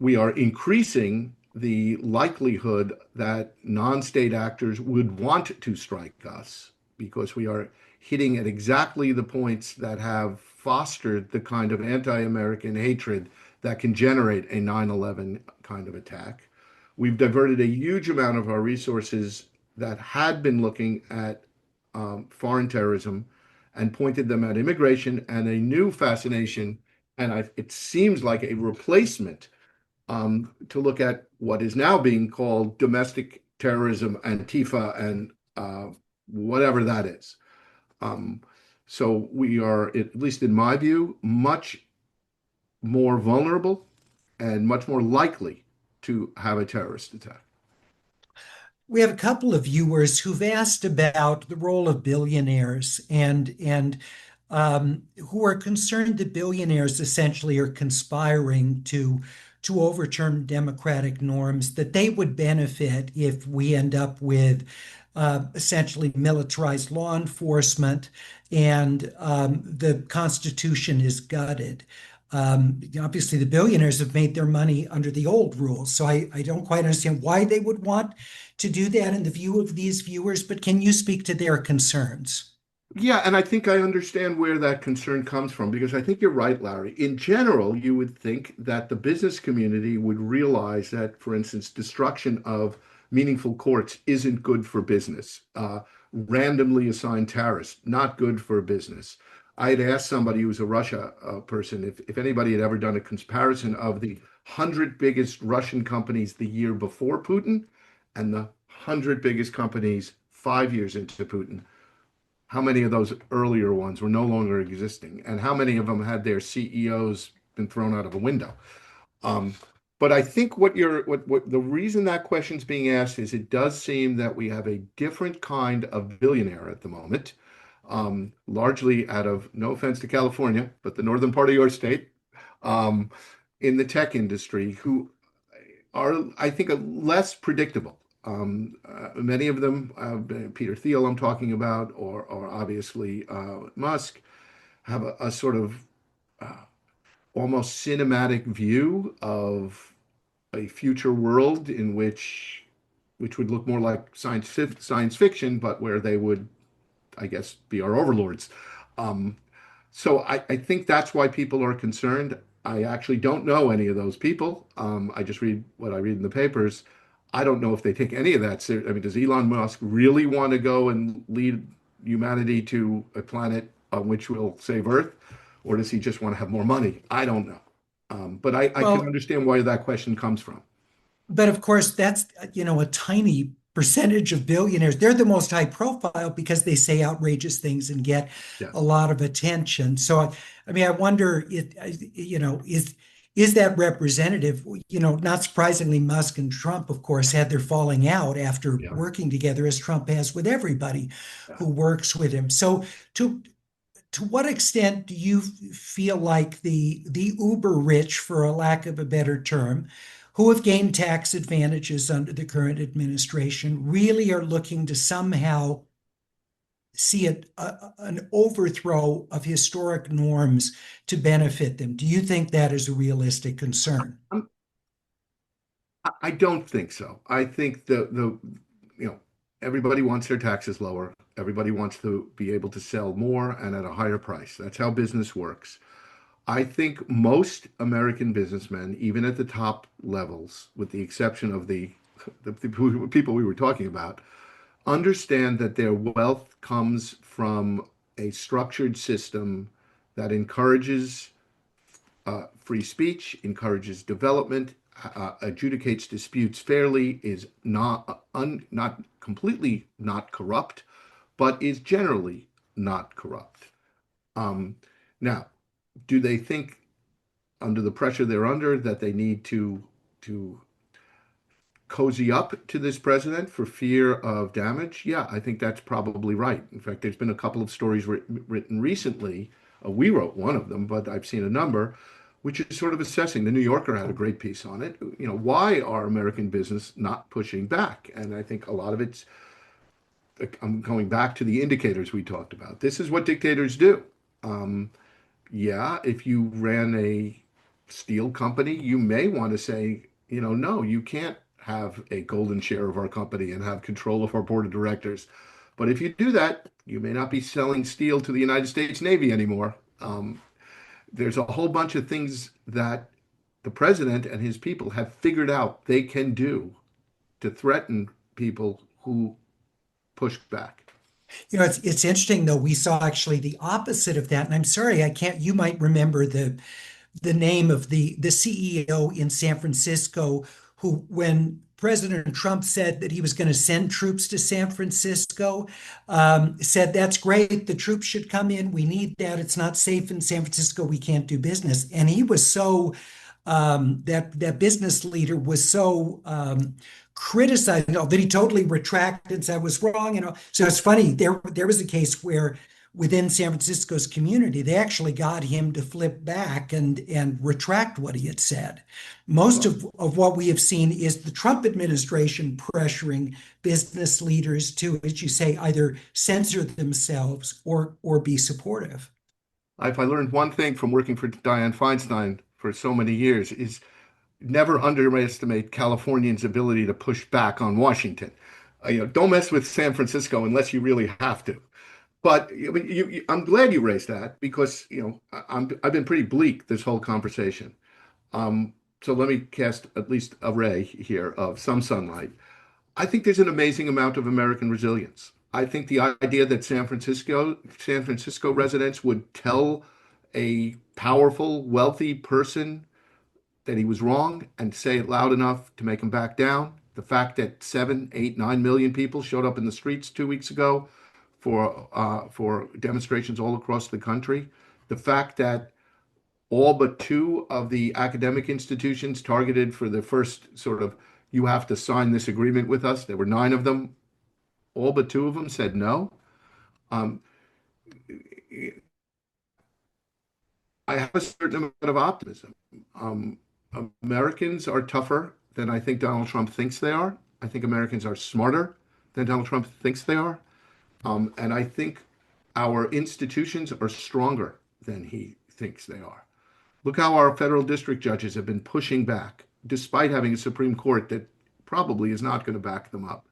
we are increasing the likelihood that non-state actors would want to strike us because we are hitting at exactly the points that have fostered the kind of anti-American hatred that can generate a 9/11 kind of attack. We've diverted a huge amount of our resources that had been looking at foreign terrorism and pointed them at immigration and a new fascination, and it seems like a replacement to look at what is now being called domestic terrorism, Antifa, and whatever that is. Um, so we are, at least in my view, much more vulnerable and much more likely to have a terrorist attack. We have a couple of viewers who've asked about the role of billionaires and who are concerned that billionaires essentially are conspiring to overturn democratic norms, that they would benefit if we end up with essentially militarized law enforcement and the Constitution is gutted. Obviously, the billionaires have made their money under the old rules. So I don't quite understand why they would want to do that in the view of these viewers, but can you speak to their concerns? Yeah, and I think I understand where that concern comes from because I think you're right, Larry. In general, you would think that the business community would realize that, for instance, destruction of meaningful courts isn't good for business. Randomly assigned tariffs, not good for business. I'd asked somebody who's a Russia person if anybody had ever done a comparison of the 100 biggest Russian companies the year before Putin and the 100 biggest companies 5 years into Putin, how many of those earlier ones were no longer existing, and how many of them had their CEOs been thrown out of a window? Um, but I think what the reason that question's being asked is it does seem that we have a different kind of billionaire at the moment, largely out of, no offense to California, but the northern part of your state, um, in the tech industry, who are, I think, less predictable. Many of them, Peter Thiel, I'm talking about, or obviously Musk, have a sort of uh, almost cinematic view of a future world in which would look more like science fiction, but where they would, I guess, be our overlords. Um, so I think that's why people are concerned. I actually don't know any of those people. I just read what I read in the papers. I don't know if they take any of that seriously. I mean, does Elon Musk really want to go and lead humanity to a planet on which will save Earth? Or does he just want to have more money? I don't know. But I can Well, understand where that question comes from. but of course, that's, a tiny percentage of billionaires. They're the most high profile because they say outrageous things and get Yeah. a lot of attention. So, I mean, I wonder, is that representative? Not surprisingly, Musk and Trump, of course, had their falling out after Yeah. working together, as Trump has with everybody Yeah. who works with him. So, to what extent do you feel like the uber rich, for a lack of a better term, who have gained tax advantages under the current administration, really are looking to somehow see an overthrow of historic norms to benefit them? Do you think that is a realistic concern? I'm, I don't think so. I think you know everybody wants their taxes lower. Everybody wants to be able to sell more and at a higher price. That's how business works. I think most American businessmen, even at the top levels, with the exception of the people we were talking about, understand that their wealth comes from a structured system that encourages free speech, encourages development, adjudicates disputes fairly, is not completely not corrupt, but is generally not corrupt. Um, Now, do they think under the pressure they're under that they need to cozy up to this president for fear of damage? Yeah, I think that's probably right. In fact, there's been a couple of stories written recently. We wrote one of them, but I've seen a number, which is sort of assessing. The New Yorker had a great piece on it. Why are American business not pushing back? And I think a lot of it's, I'm going back to the indicators we talked about. This is what dictators do. Um, yeah, if you ran a steel company, you may want to say, no, you can't have a golden share of our company and have control of our board of directors. But if you do that, you may not be selling steel to the United States Navy anymore. There's a whole bunch of things that the president and his people have figured out they can do to threaten people who push back. It's interesting though. We saw actually the opposite of that, and I'm sorry, I can't. You might remember the name of the CEO in San Francisco who, when President Trump said that he was going to send troops to San Francisco, said, "That's great. The troops should come in. We need that. It's not safe in San Francisco. We can't do business." And he was so that business leader was so criticized, that he totally retracted and said I was wrong. So it's funny. There was a case where within San Francisco's community, they actually got him to flip back and retract what he had said. Most Well, of what we have seen is the Trump administration pressuring business leaders to, as you say, either censor themselves or be supportive. If I learned one thing from working for Dianne Feinstein for so many years is never underestimate Californians' ability to push back on Washington. Don't mess with San Francisco unless you really have to. But I'm glad you raised that because I've been pretty bleak this whole conversation. Um, so let me cast at least a ray here of some sunlight. I think there's an amazing amount of American resilience. I think the idea that San Francisco residents would tell a powerful, wealthy person that he was wrong and say it loud enough to make him back down. The fact that 7, 8, 9 million people showed up in the streets 2 weeks ago for demonstrations all across the country. The fact that all but two of the academic institutions targeted for the first sort of, you have to sign this agreement with us. There were 9 of them. All but two of them said no. Um, I have a certain amount of optimism. Um, Americans are tougher than I think Donald Trump thinks they are. I think Americans are smarter than Donald Trump thinks they are. And I think our institutions are stronger than he thinks they are. Look how our federal district judges have been pushing back, despite having a Supreme Court that probably is not going to back them up.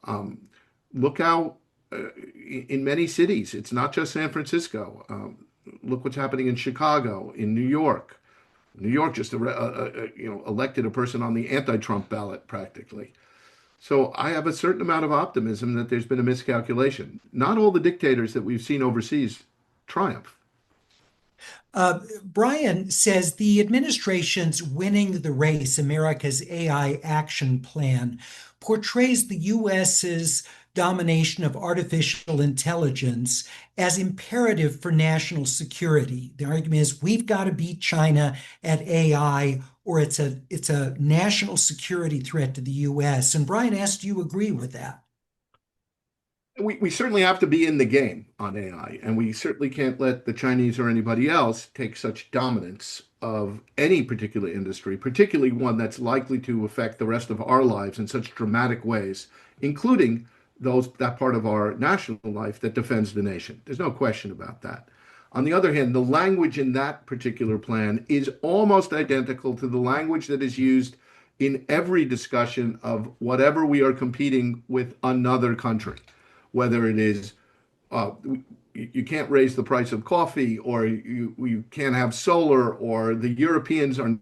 Um, Look how, in many cities, it's not just San Francisco. Look what's happening in Chicago, in New York. New York just elected a person on the anti-Trump ballot practically. So I have a certain amount of optimism that there's been a miscalculation. Not all the dictators that we've seen overseas triumph. Brian says the administration's Winning the Race, America's AI Action Plan, portrays the U.S.'s domination of artificial intelligence as imperative for national security. The argument is we've got to beat China at AI, or it's a national security threat to the U.S. And Brian asked, do you agree with that? We certainly have to be in the game on AI, and we certainly can't let the Chinese or anybody else take such dominance of any particular industry, particularly one that's likely to affect the rest of our lives in such dramatic ways, including that part of our national life that defends the nation. There's no question about that. On the other hand, the language in that particular plan is almost identical to the language that is used in every discussion of whatever we are competing with another country, whether it is you can't raise the price of coffee, or you can't have solar, or the Europeans are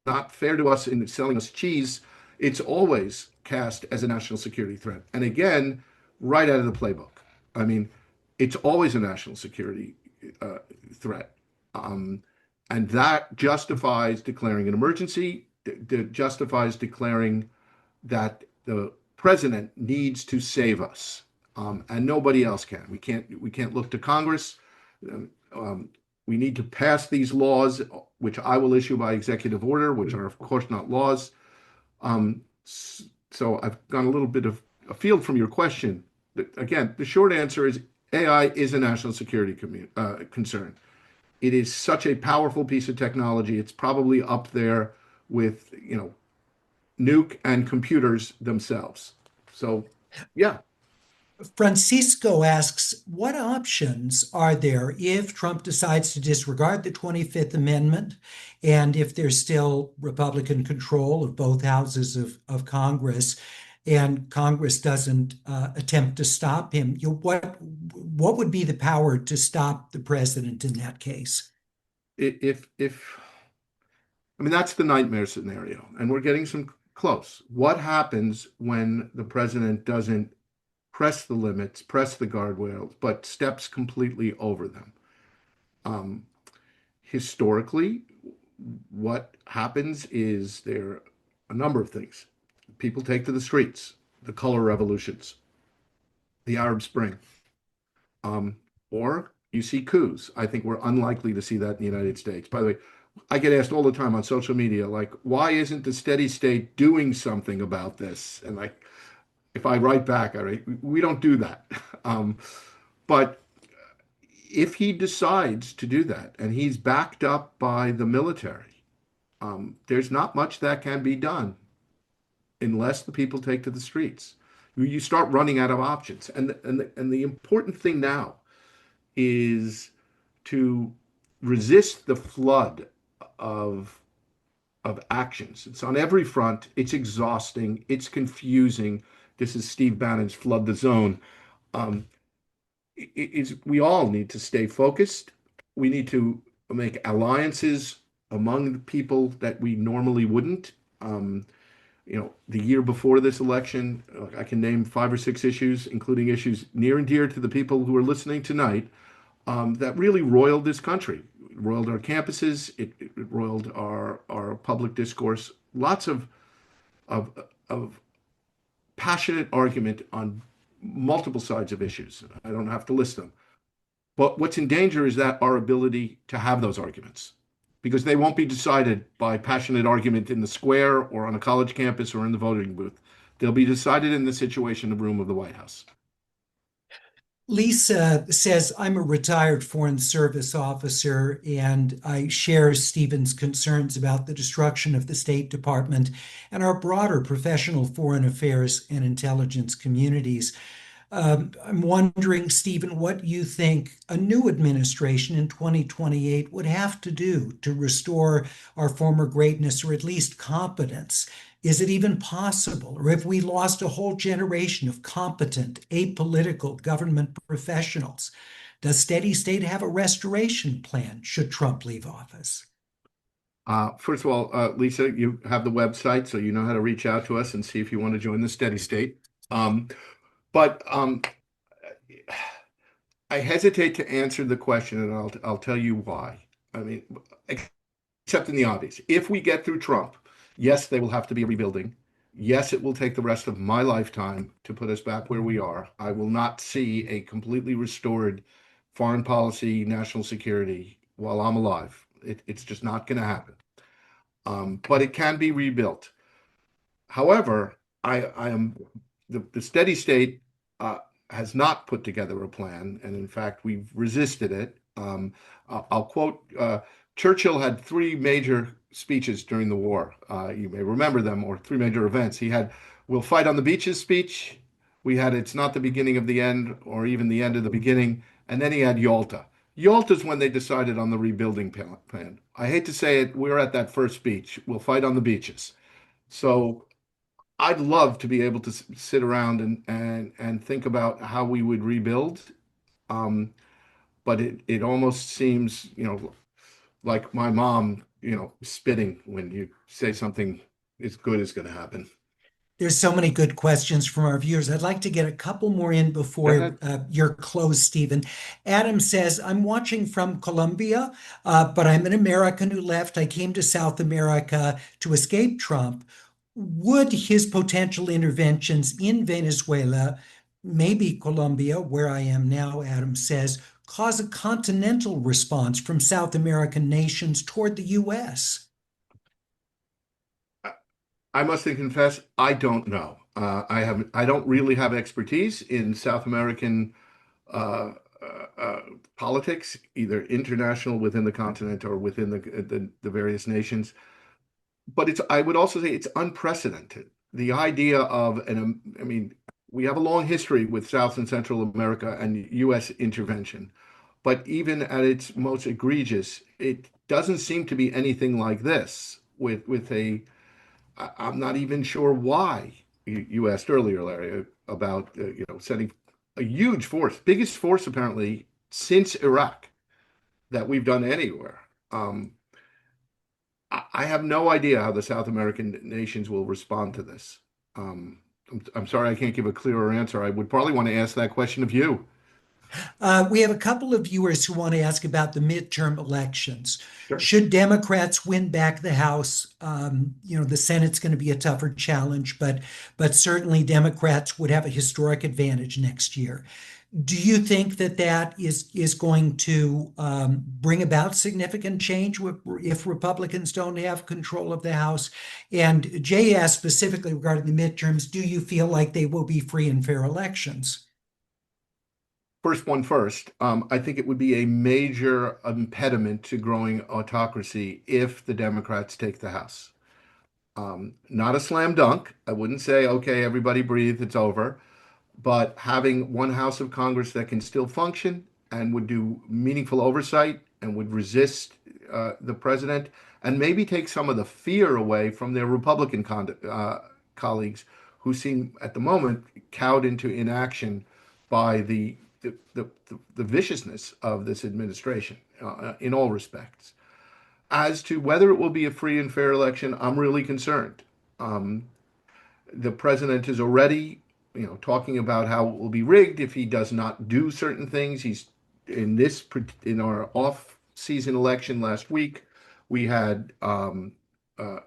not fair to us in selling us cheese. It's always cast as a national security threat. And again, right out of the playbook. I mean, it's always a national security threat. Um, and that justifies declaring an emergency, justifies declaring that the president needs to save us, and nobody else can. We can't look to Congress. Um, um, we need to pass these laws, which I will issue by executive order, which are of course not laws. Um, so I've gone a little bit of afield from your question. Again, the short answer is AI is a national security concern. It is such a powerful piece of technology. It's probably up there with, nuke and computers themselves. So, yeah. Francisco asks, what options are there if Trump decides to disregard the 25th Amendment and if there's still Republican control of both houses of Congress and Congress doesn't attempt to stop him? What would be the power to stop the president in that case? If I mean, that's the nightmare scenario, and we're getting some close. What happens when the president doesn't press the limits, press the guardrails, but steps completely over them? Um, Historically, what happens is there are a number of things. People take to the streets, the color revolutions, the Arab Spring, um, or you see coups. I think we're unlikely to see that in the United States. By the way, I get asked all the time on social media, like, why isn't the steady state doing something about this? And like, if I write back, I write, we don't do that. Um, but if he decides to do that and he's backed up by the military, there's not much that can be done unless the people take to the streets. You start running out of options. And the important thing now is to resist the flood of actions. It's on every front. It's exhausting. It's confusing. This is Steve Bannon's flood the zone. Um, we all need to stay focused. We need to make alliances among the people that we normally wouldn't. Um, the year before this election, I can name 5 or 6 issues, including issues near and dear to the people who are listening tonight, that really roiled this country, roiled our campuses, it roiled our public discourse. Lots of of passionate argument on multiple sides of issues. I don't have to list them. But what's in danger is that our ability to have those arguments, because they won't be decided by passionate argument in the square or on a college campus or in the voting booth. They'll be decided in the Situation Room of the White House. Lisa says, I'm a retired Foreign Service officer, and I share Stephen's concerns about the destruction of the State Department and our broader professional foreign affairs and intelligence communities. I'm wondering, Stephen, what you think a new administration in 2028 would have to do to restore our former greatness or at least competence. Is it even possible? Or have we lost a whole generation of competent, apolitical government professionals? Does Steady State have a restoration plan should Trump leave office? First of all, Lisa, you have the website, so you know how to reach out to us and see if you want to join the Steady State. But I hesitate to answer the question, and I'll tell you why. I mean, except in the obvious. If we get through Trump, yes, they will have to be rebuilding. Yes, it will take the rest of my lifetime to put us back where we are. I will not see a completely restored foreign policy, national security while I'm alive. It's just not going to happen. But it can be rebuilt. However, I am the steady state has not put together a plan, and in fact, we've resisted it. I'll quote Churchill had 3 major speeches during the war. You may remember them, or 3 major events. He had "We'll fight on the beaches" speech. We had "It's not the beginning of the end, or even the end of the beginning," and then he had Yalta. Yalta's when they decided on the rebuilding plan. I hate to say it, we're at that first speech. We'll fight on the beaches. So I'd love to be able to sit around and think about how we would rebuild. Um, but it almost seems, like my mom, spitting when you say something as good is going to happen. There's so many good questions from our viewers. I'd like to get a couple more in Go before ahead. you're closed, Stephen. Adam says, I'm watching from Colombia, but I'm an American who left. I came to South America to escape Trump. Would his potential interventions in Venezuela, maybe Colombia, where I am now, Adam says, cause a continental response from South American nations toward the US? I must confess, I don't know. I don't really have expertise in South American uh, politics, either international within the continent or within the various nations. But I would also say it's unprecedented. The idea of I mean, we have a long history with South and Central America and U.S. intervention, but even at its most egregious, it doesn't seem to be anything like this. I'm not even sure why. You asked earlier, Larry, about sending a huge force, biggest force apparently since Iraq that we've done anywhere. Um, I have no idea how the South American nations will respond to this. I'm sorry I can't give a clearer answer. I would probably want to ask that question of you. We have a couple of viewers who want to ask about the midterm elections. Sure. Should Democrats win back the House, the Senate's going to be a tougher challenge, but certainly Democrats would have a historic advantage next year. Do you think that is going to bring about significant change if Republicans don't have control of the House? And Jay asked specifically regarding the midterms, do you feel like they will be free and fair elections? First one first. I think it would be a major impediment to growing autocracy if the Democrats take the House. Not a slam dunk. I wouldn't say, okay, everybody breathe, it's over. But having one House of Congress that can still function and would do meaningful oversight and would resist the president and maybe take some of the fear away from their Republican colleagues who seem at the moment cowed into inaction by the viciousness of this administration in all respects. As to whether it will be a free and fair election, I'm really concerned. Um, the president is already, talking about how it will be rigged if he does not do certain things. He's in our off-season election last week. We had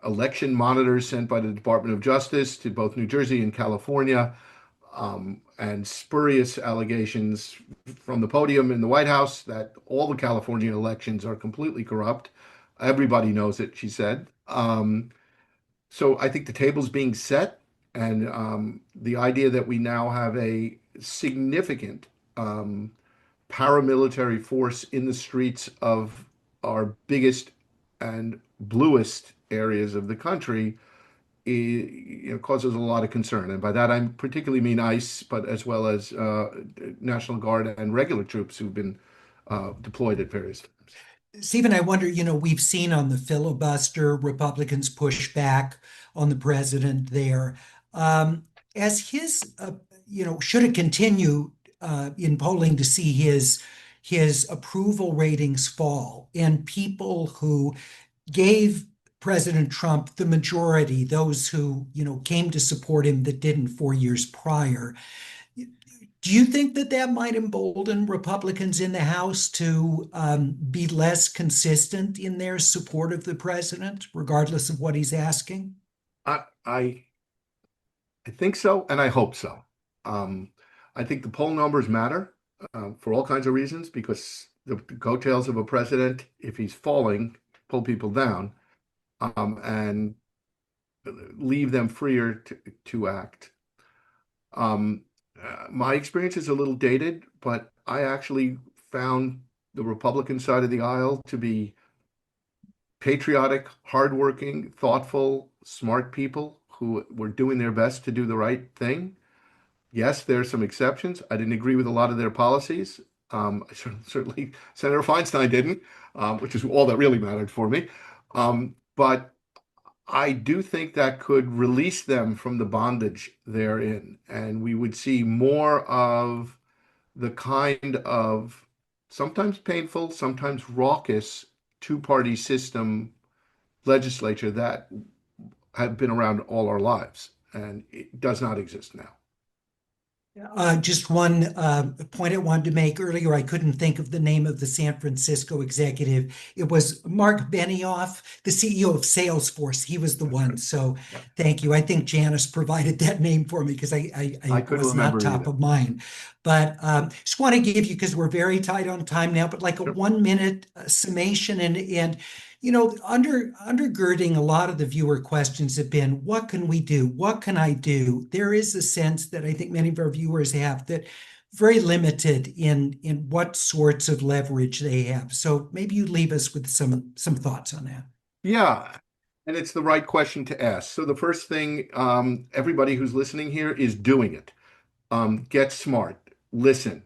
election monitors sent by the Department of Justice to both New Jersey and California, and spurious allegations from the podium in the White House that all the California elections are completely corrupt. Everybody knows it, she said. So I think the table's being set, and the idea that we now have a significant paramilitary force in the streets of our biggest and bluest areas of the country causes a lot of concern. And by that, I particularly mean ICE, but as well as National Guard and regular troops who've been deployed at various times. Stephen, I wonder, we've seen on the filibuster, Republicans push back on the president there. As his, should it continue in polling to see his approval ratings fall, and people who gave President Trump the majority, those who, came to support him that didn't 4 years prior, do you think that that might embolden Republicans in the House to be less consistent in their support of the president, regardless of what he's asking? I think so, and I hope so. Um, I think the poll numbers matter for all kinds of reasons because the coattails of a president, if he's falling, pull people down and leave them freer to act. Um, my experience is a little dated, but I actually found the Republican side of the aisle to be patriotic, hardworking, thoughtful, smart people who were doing their best to do the right thing. Yes, there are some exceptions. I didn't agree with a lot of their policies. Certainly, Senator Feinstein didn't, which is all that really mattered for me. But I do think that could release them from the bondage they're in, and we would see more of the kind of sometimes painful, sometimes raucous two-party system legislature that had been around all our lives, and it does not exist now. Just one point I wanted to make earlier. I couldn't think of the name of the San Francisco executive. It was Mark Benioff, the CEO of Salesforce. He was the That's one. right. So Yeah. thank you. I think Janice provided that name for me because I I couldn't was not remember top either. of mind. But just want to give you, because we're very tight on time now, but like a Sure. 1 minute summation and undergirding a lot of the viewer questions have been, what can we do? What can I do? There is a sense that I think many of our viewers have that very limited in what sorts of leverage they have. So maybe you leave us with some thoughts on that. Yeah, and it's the right question to ask. So the first thing, everybody who's listening here is doing it. Get smart, listen,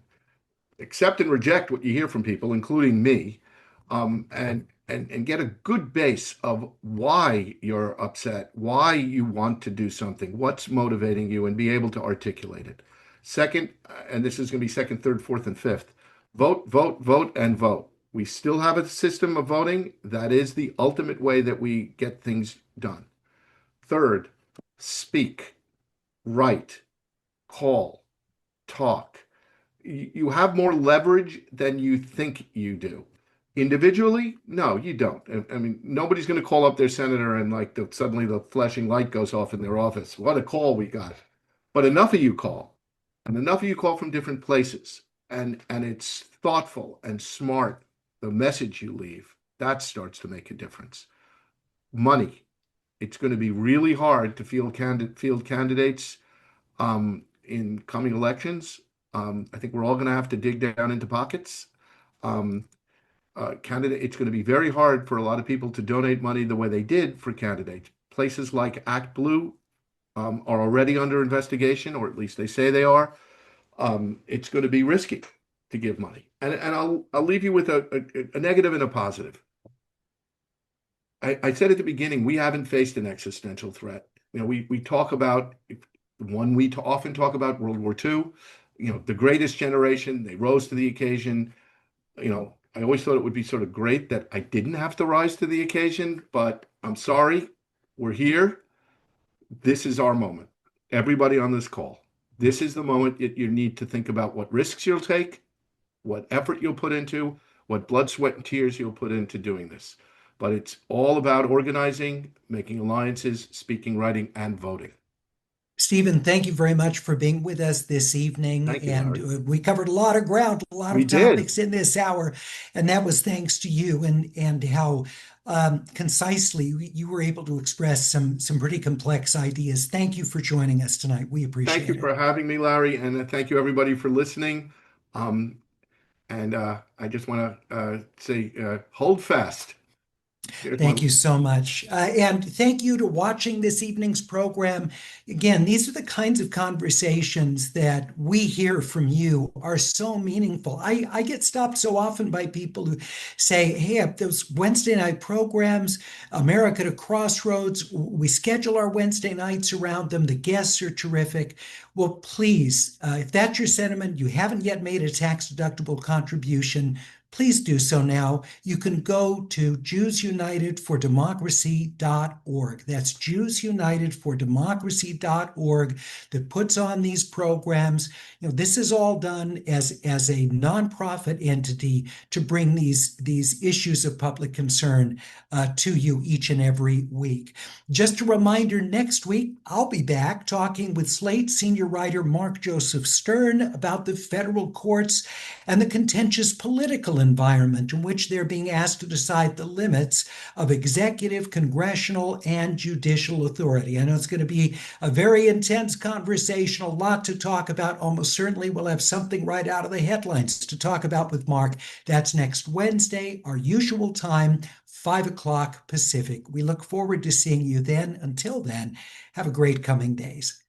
accept and reject what you hear from people, including me, and get a good base of why you're upset, why you want to do something, what's motivating you, and be able to articulate it. Second, and this is going to be second, third, fourth, and fifth, vote, vote, vote, and vote. We still have a system of voting. That is the ultimate way that we get things done. Third, speak, write, call, talk. You have more leverage than you think you do. Individually, no, you don't. I mean, nobody's going to call up their senator and like suddenly the flashing light goes off in their office. What a call we got. But enough of you call, and enough of you call from different places, and it's thoughtful and smart. The message you leave, that starts to make a difference. Money. It's going to be really hard to field candidates in coming elections. I think we're all going to have to dig down into pockets. Um, it's going to be very hard for a lot of people to donate money the way they did for candidates. Places like Act Blue are already under investigation, or at least they say they are. It's going to be risky. to give money. And I'll leave you with a negative and a positive. I said at the beginning, we haven't faced an existential threat. We talk about one, often talk about World War II, the greatest generation, they rose to the occasion. I always thought it would be sort of great that I didn't have to rise to the occasion, but I'm sorry, we're here. This is our moment. Everybody on this call, this is the moment that you need to think about what risks you'll take, what effort you'll put into, what blood, sweat, and tears you'll put into doing this. But it's all about organizing, making alliances, speaking, writing, and voting. Stephen, thank you very much for being with us this evening. Thank you, And Larry. we covered a lot of ground, a lot We of did. topics in this hour. And that was thanks to you and how concisely you were able to express some pretty complex ideas. Thank you for joining us tonight. We Thank you appreciate it. for having me, Larry, and thank you everybody for listening. Um, and I just want to say, hold fast. Here's my Thank you so much. And thank you to watching this evening's program. Again, these are the kinds of conversations that we hear from you are so meaningful. I get stopped so often by people who say, hey, those Wednesday night programs, America to Crossroads, we schedule our Wednesday nights around them. The guests are terrific. Well, please, if that's your sentiment, you haven't yet made a tax-deductible contribution, please do so now. You can go to JewsUnitedForDemocracy.org. That's JewsUnitedForDemocracy.org that puts on these programs. This is all done as a nonprofit entity to bring these issues of public concern to you each and every week. Just a reminder, next week, I'll be back talking with Slate senior writer Mark Joseph Stern about the federal courts and the contentious political environment in which they're being asked to decide the limits of executive, congressional, and judicial authority. I know it's going to be a very intense conversation, a lot to talk about. Almost certainly we'll have something right out of the headlines to talk about with Mark. That's next Wednesday, our usual time, 5 o'clock Pacific. We look forward to seeing you then. Until then, have a great coming days.